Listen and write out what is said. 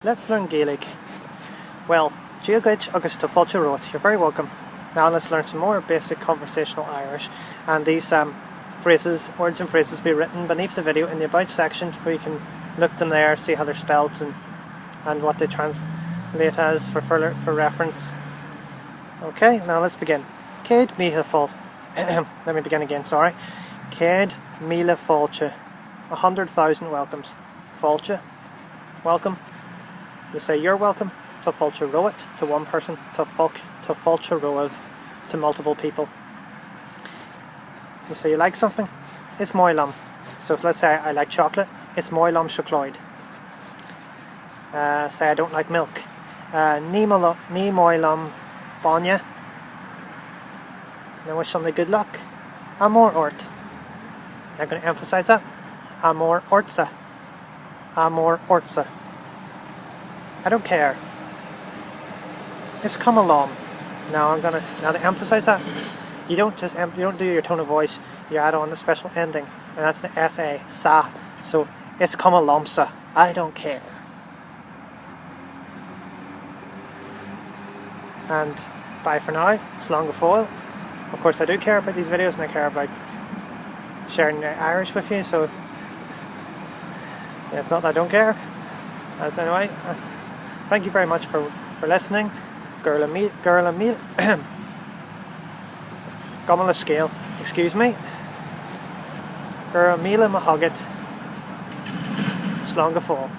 Let's learn Gaeilge. Well, Gaeilge agus Fáilte wrote. You're very welcome. Now let's learn some more basic conversational Irish, and these words and phrases be written beneath the video in the about section where you can look them there, see how they're spelt and what they translate as for reference. Okay, now let's begin. Céad míle foill. Let me begin again, sorry. Céad míle fáilte. 100,000 welcomes. Fáilte, welcome. You say you're welcome. To Fáilte romhat, to one person. To Fáilte romhaibh, to multiple people. You say you like something. It's liom. So let's say I like chocolate. It's liom seacláid. Say I don't like milk. Ní liom bainne. Now wish somebody good luck. Ort. I'm going to emphasize that. Ortsa. Ortsa. I don't care. It's cuma. Now to emphasize that, you don't do your tone of voice. You add on the special ending, and that's the sa. So it's liomsa. I don't care. And bye for now. Slán foill. Of course, I do care about these videos, and I care about sharing Irish with you. So yeah, it's not that I don't care. As anyway, thank you very much for listening. Leithscéal. Excuse me. Míle maith agat. Slán foill.